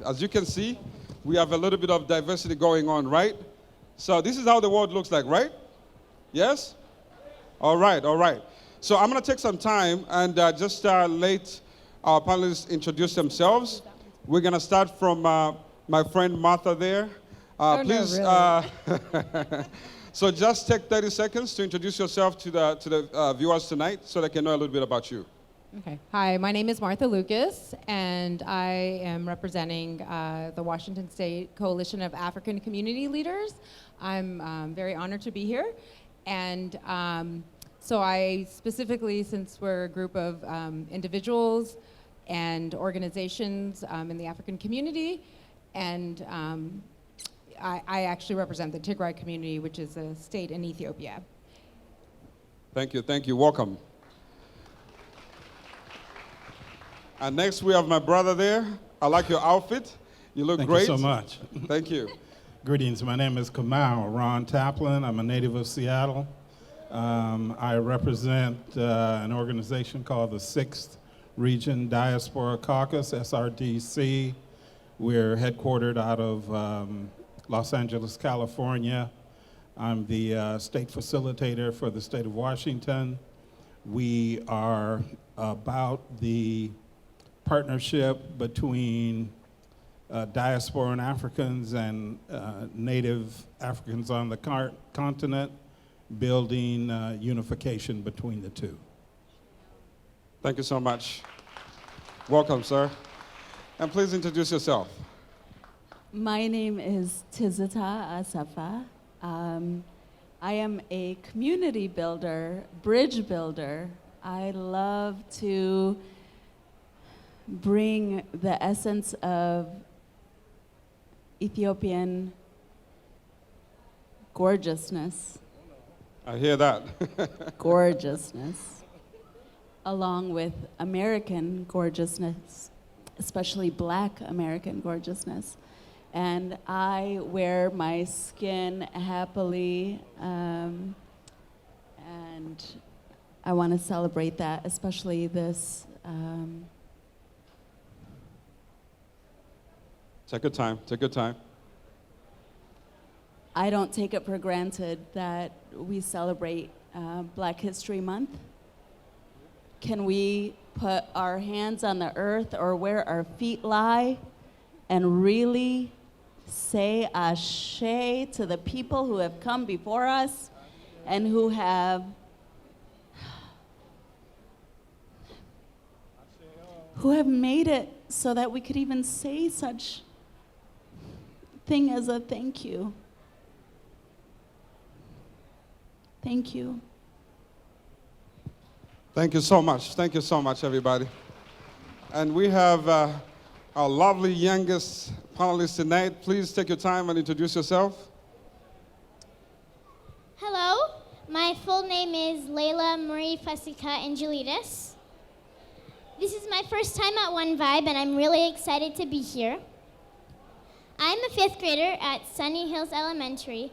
As you can see, we have a little bit of diversity going on, right? So this is how the world looks like, right? Yes? All right, all right. So I'm going to take some time and just let our panelists introduce themselves. We're going to start from my friend Martha there. Please, no, really. so just take 30 seconds to introduce yourself to the viewers tonight so they can know a little bit about you. Okay. Hi, my name is Martha Lucas, and I am representing the Washington State Coalition of African Community Leaders. I'm very honored to be here. And so I specifically, since we're a group of individuals and organizations in the African community, and I actually represent the Tigray community, which is a state in Ethiopia. Thank you, thank you. Welcome. And next we have my brother there. I like your outfit. You look great. Thank you so much. Thank you. Greetings. My name is Kamau Ron Taplin. I'm a native of Seattle. I represent an organization called the 6th Region Diaspora Caucus, SRDC. We're headquartered out of Los Angeles, California. I'm the state facilitator for the state of Washington. We are about the partnership between diasporan Africans and native Africans on the continent, building unification between the two. Thank you so much. Welcome, sir. And please introduce yourself. My name is Tizita Asafa. I am a community builder, bridge builder. I love to bring the essence of Ethiopian gorgeousness. I hear that. Gorgeousness, along with American gorgeousness, especially Black American gorgeousness. And I wear my skin happily, and I want to celebrate that, especially this. Take your time, take your time. I don't take it for granted that we celebrate Black History Month. Can we put our hands on the earth or where our feet lie and really say ashe to the people who have come before us and who have made it so that we could even say such thing as a thank you. Thank you. Thank you so much. Thank you so much, everybody. And we have our lovely youngest panelist tonight. Please take your time and introduce yourself. Hello, my full name is Layla Marie Fasika Angelides. This is my first time at One Vibe, and I'm really excited to be here. I'm a 5th grader at Sunny Hills Elementary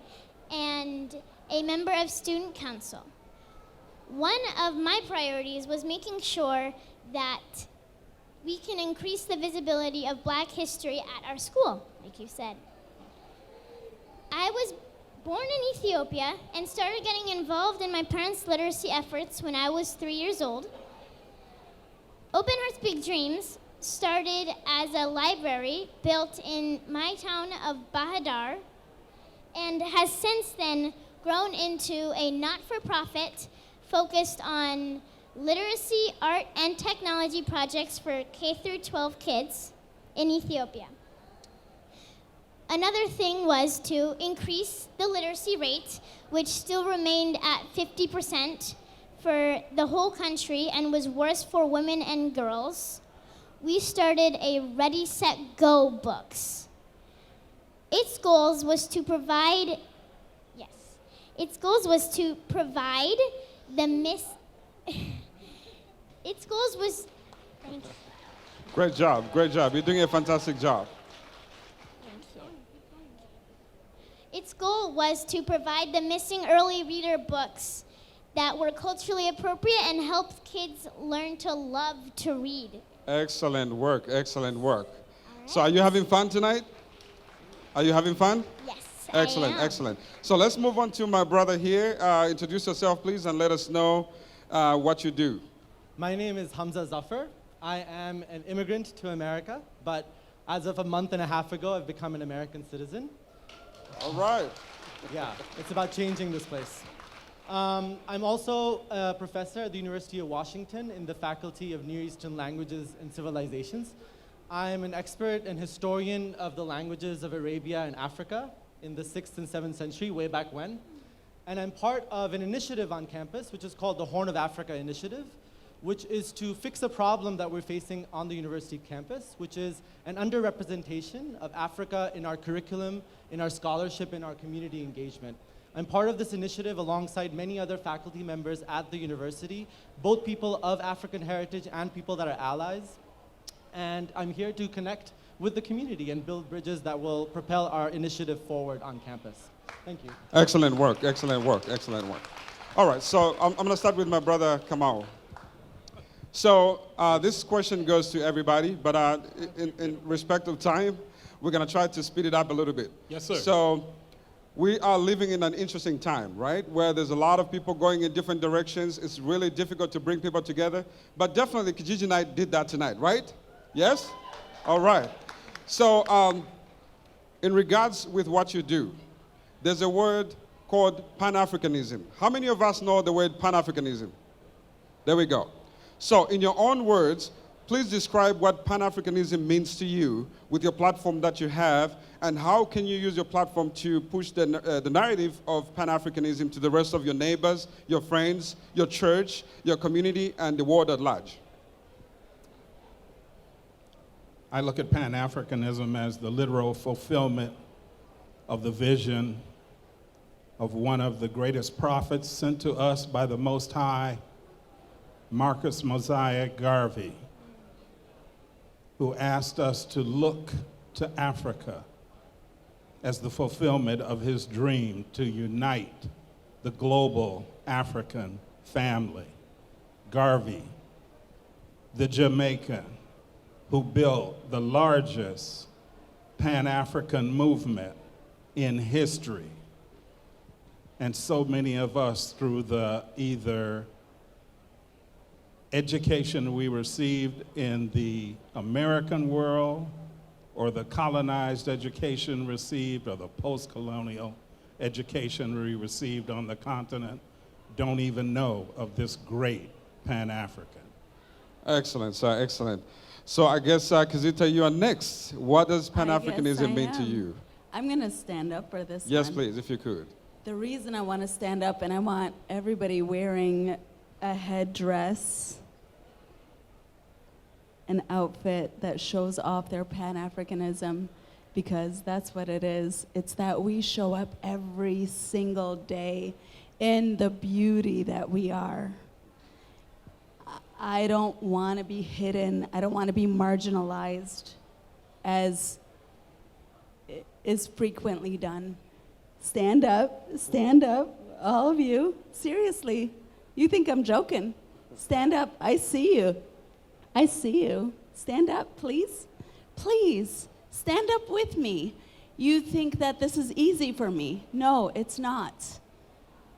and a member of Student Council. One of my priorities was making sure that we can increase the visibility of Black history at our school, like you said. I was born in Ethiopia and started getting involved in my parents' literacy efforts when I was 3 years old. Open Hearts Big Dreams started as a library built in my town of Bahadar and has since then grown into a not-for-profit focused on literacy, art, and technology projects for K-12 kids in Ethiopia. Another thing was to increase the literacy rate, which still remained at 50% for the whole country and was worse for women and girls. We started a Ready, Set, Go books. Its goals was to provide thank you. Great job, great job. You're doing a fantastic job. Its goal was to provide the missing early reader books that were culturally appropriate and helped kids learn to love to read. Excellent work, excellent work. So are you having fun tonight? Are you having fun? Yes. Excellent, I am. excellent. So let's move on to my brother here. Introduce yourself, please, and let us know what you do. My name is Hamza Zafar. I am an immigrant to America, but as of a month and a half ago, I've become an American citizen. All right. Yeah, it's about changing this place. I'm also a professor at the University of Washington in the Faculty of Near Eastern Languages and Civilizations. I'm an expert and historian of the languages of Arabia and Africa in the 6th and 7th century, way back when. And I'm part of an initiative on campus, which is called the Horn of Africa Initiative, which is to fix a problem that we're facing on the university campus, which is an underrepresentation of Africa in our curriculum, in our scholarship, in our community engagement. I'm part of this initiative alongside many other faculty members at the university, both people of African heritage and people that are allies. And I'm here to connect with the community and build bridges that will propel our initiative forward on campus. Thank you. Excellent work, excellent work, excellent work. All right, so I'm going to start with my brother Kamau. So this question goes to everybody, but in respect of time, we're going to try to speed it up a little bit. Yes, sir. So we are living in an interesting time, right? Where there's a lot of people going in different directions. It's really difficult to bring people together. But definitely Kijiji Night did that tonight, right? Yes? All right. So in regards with what you do, there's a word called Pan-Africanism. How many of us know the word Pan-Africanism? There we go. So in your own words, please describe what Pan-Africanism means to you with your platform that you have, and how can you use your platform to push the narrative of Pan-Africanism to the rest of your neighbors, your friends, your church, your community, and the world at large? I look at Pan-Africanism as the literal fulfillment of the vision of one of the greatest prophets sent to us by the Most High, Marcus Mosiah Garvey, who asked us to look to Africa as the fulfillment of his dream to unite the global African family. Garvey, the Jamaican, who built the largest Pan-African movement in history. And so many of us, through the either education we received in the American world, or the colonized education received, or the post-colonial education we received on the continent, don't even know of this great Pan-African. Excellent, sir, excellent. So I guess, Kizita, you are next. What does Pan-Africanism mean to you? I'm going to stand up for this Yes, one. please, if you could. The reason I want to stand up, and I want everybody wearing a headdress, an outfit that shows off their Pan-Africanism, because that's what it is. It's that we show up every single day in the beauty that we are. I don't want to be hidden. I don't want to be marginalized, as is frequently done. Stand up, all of you. Seriously, you think I'm joking? Stand up, I see you. I see you. Stand up, please. Please, stand up with me. You think that this is easy for me. No, it's not.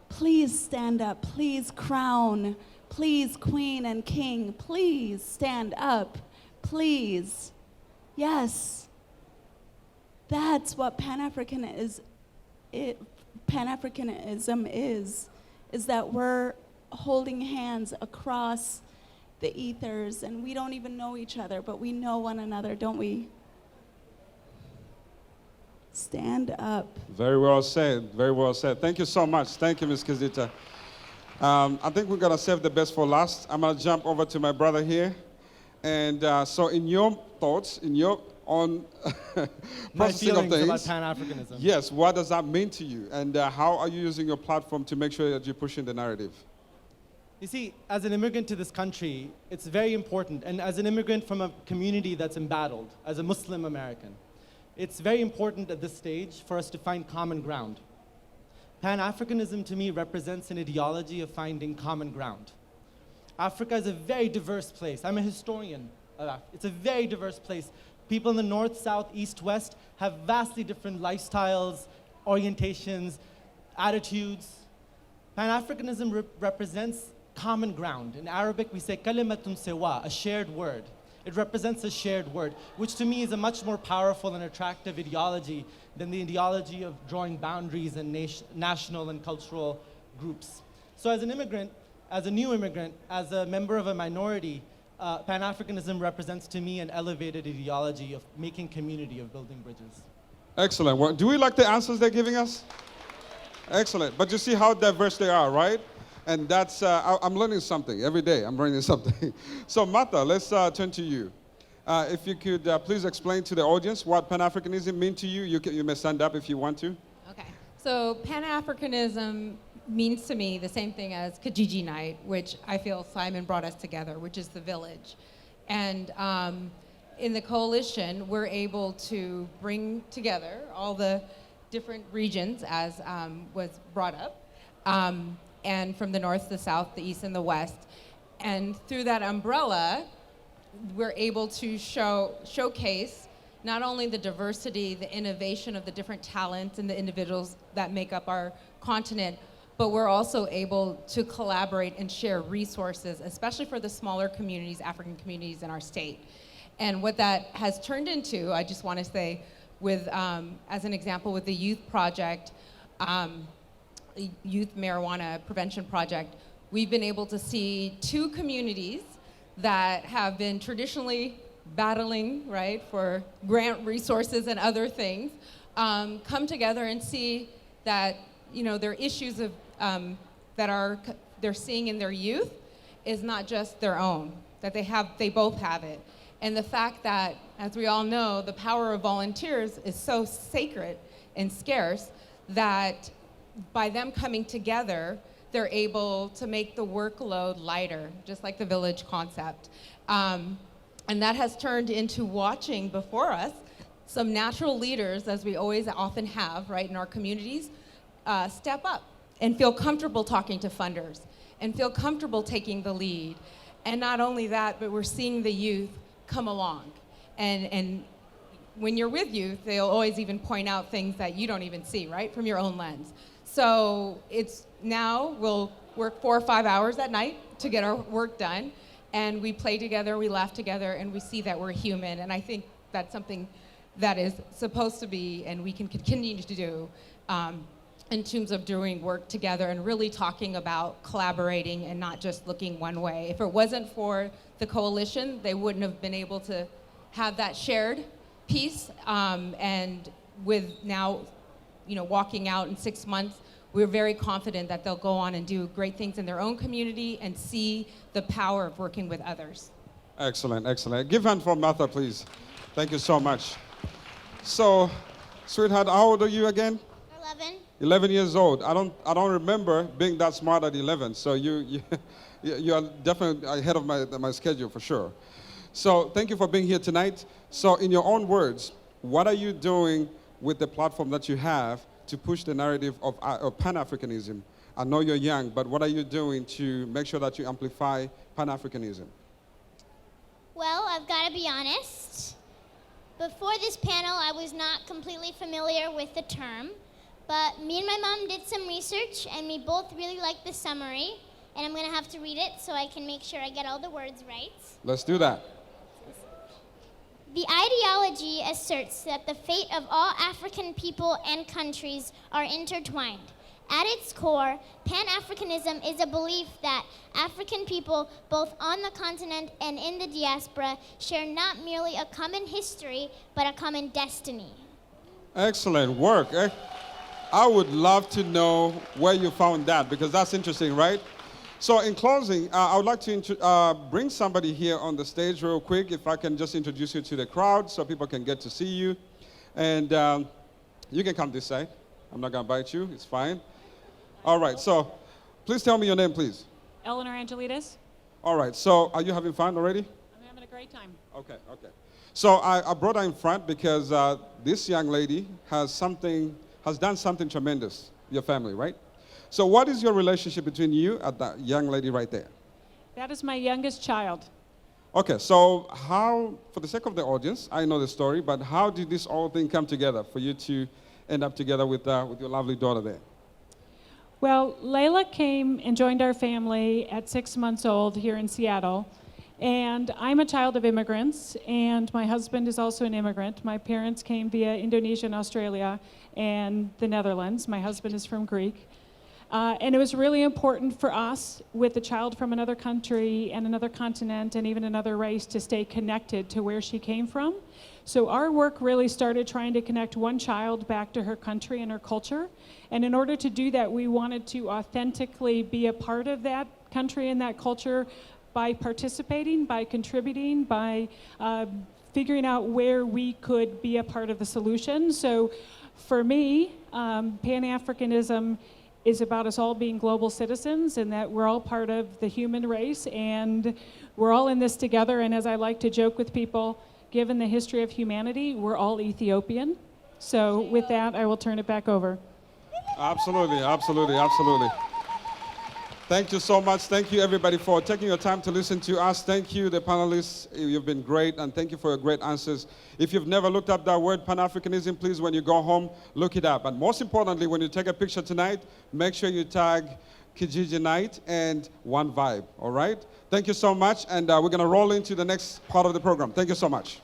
Please stand up, please crown, please queen and king, please stand up, please. Yes, that's what Pan-Africanism is that we're holding hands across the ethers, and we don't even know each other, but we know one another, don't we? Stand up. Very well said, very well said. Thank you so much. Thank you, Ms. Kizita. I think we're going to save the best for last. I'm going to jump over to my brother here. And so in your thoughts, in your own My processing of feelings about things, Pan-Africanism. yes, what does that mean to you? And how are you using your platform to make sure that you're pushing the narrative? You see, as an immigrant to this country, it's very important, and as an immigrant from a community that's embattled, as a Muslim American, it's very important at this stage for us to find common ground. Pan-Africanism to me represents an ideology of finding common ground. Africa is a very diverse place. I'm a historian of Africa. It's a very diverse place, People in the north, south, east, west have vastly different lifestyles, orientations, attitudes. Pan-Africanism represents common ground. In Arabic, we say kalimatun sewa, a shared word. It represents a shared word, which to me is a much more powerful and attractive ideology than the ideology of drawing boundaries and national and cultural groups. So as an immigrant, as a new immigrant, as a member of a minority, Pan-Africanism represents to me an elevated ideology of making community, of building bridges. Excellent. Well, do we like the answers they're giving us? Excellent. But you see how diverse they are, right? And that's, I'm learning something every day. I'm learning something. So Martha, let's turn to you. If you could please explain to the audience what Pan-Africanism means to you. You may stand up if you want to. Okay. So Pan-Africanism means to me the same thing as Kijiji Night, which I feel Simon brought us together, which is the village. And in the coalition, we're able to bring together all the different regions, as was brought up, and from the north, the south, the east, and the west. And through that umbrella, we're able to showcase not only the diversity, the innovation of the different talents and the individuals that make up our continent, but we're also able to collaborate and share resources, especially for the smaller communities, African communities in our state. And what that has turned into, I just want to say, with, as an example, with the youth project, Youth Marijuana Prevention Project, we've been able to see two communities that have been traditionally battling, right, for grant resources and other things, come together and see that, you know, their issues of, they're seeing in their youth is not just their own, that they both have it. And the fact that, as we all know, the power of volunteers is so sacred and scarce that by them coming together, they're able to make the workload lighter, just like the village concept. And that has turned into watching before us some natural leaders, as we always often have, right, in our communities, step up and feel comfortable talking to funders and feel comfortable taking the lead. And not only that, but we're seeing the youth come along. And when you're with youth, they'll always even point out things that you don't even see, right, from your own lens. So it's now we'll work 4 or 5 hours at night to get our work done, and we play together, we laugh together, and we see that we're human. And I think that's something that is supposed to be, and we can continue to do, in terms of doing work together and really talking about collaborating and not just looking one way. If it wasn't for the coalition, they wouldn't have been able to have that shared piece. And with now, you know, walking out in 6 months, we're very confident that they'll go on and do great things in their own community and see the power of working with others. Excellent, excellent. Give hand for Martha, please. Thank you so much. So, sweetheart, how old are you again? 11. 11 years old. I don't remember being that smart at 11. So you are definitely ahead of my schedule for sure. So thank you for being here tonight. So in your own words, what are you doing with the platform that you have to push the narrative of Pan-Africanism? I know you're young, but what are you doing to make sure that you amplify Pan-Africanism? Well, I've got to be honest. Before this panel, I was not completely familiar with the term, but me and my mom did some research, and we both really liked the summary, and I'm going to have to read it so I can make sure I get all the words right. Let's do that. The ideology asserts that the fate of all African people and countries are intertwined. At its core, Pan-Africanism is a belief that African people, both on the continent and in the diaspora, share not merely a common history, but a common destiny. Excellent work. I would love to know where you found that, because that's interesting, right? So in closing, I would like to bring somebody here on the stage real quick, if I can just introduce you to the crowd so people can get to see you. And you can come this side. I'm not going to bite you. It's fine. All right. So please tell me your name, please. Eleanor Angelides. All right. So are you having fun already? I'm having a great time. Okay. Okay. So I brought her in front because this young lady has done something tremendous, your family, right? So what is your relationship between you and that young lady right there? That is my youngest child. Okay, so how, for the sake of the audience, I know the story, but how did this whole thing come together for you to end up together with your lovely daughter there? Well, Layla came and joined our family at 6 months old here in Seattle. And I'm a child of immigrants, and my husband is also an immigrant. My parents came via Indonesia and Australia and the Netherlands. My husband is from Greek. And it was really important for us, with a child from another country and another continent and even another race, to stay connected to where she came from. So our work really started trying to connect one child back to her country and her culture. And in order to do that, we wanted to authentically be a part of that country and that culture by participating, by contributing, by figuring out where we could be a part of the solution. So for me, Pan-Africanism is about us all being global citizens, and that we're all part of the human race, and we're all in this together. And as I like to joke with people, given the history of humanity, we're all Ethiopian. So with that, I will turn it back over. Absolutely, absolutely, absolutely. Thank you so much. Thank you, everybody, for taking your time to listen to us. Thank you, the panelists. You've been great, and thank you for your great answers. If you've never looked up that word, Pan-Africanism, please, when you go home, look it up. And most importantly, when you take a picture tonight, make sure you tag Kijiji Night and One Vibe, all right? Thank you so much, and we're going to roll into the next part of the program. Thank you so much.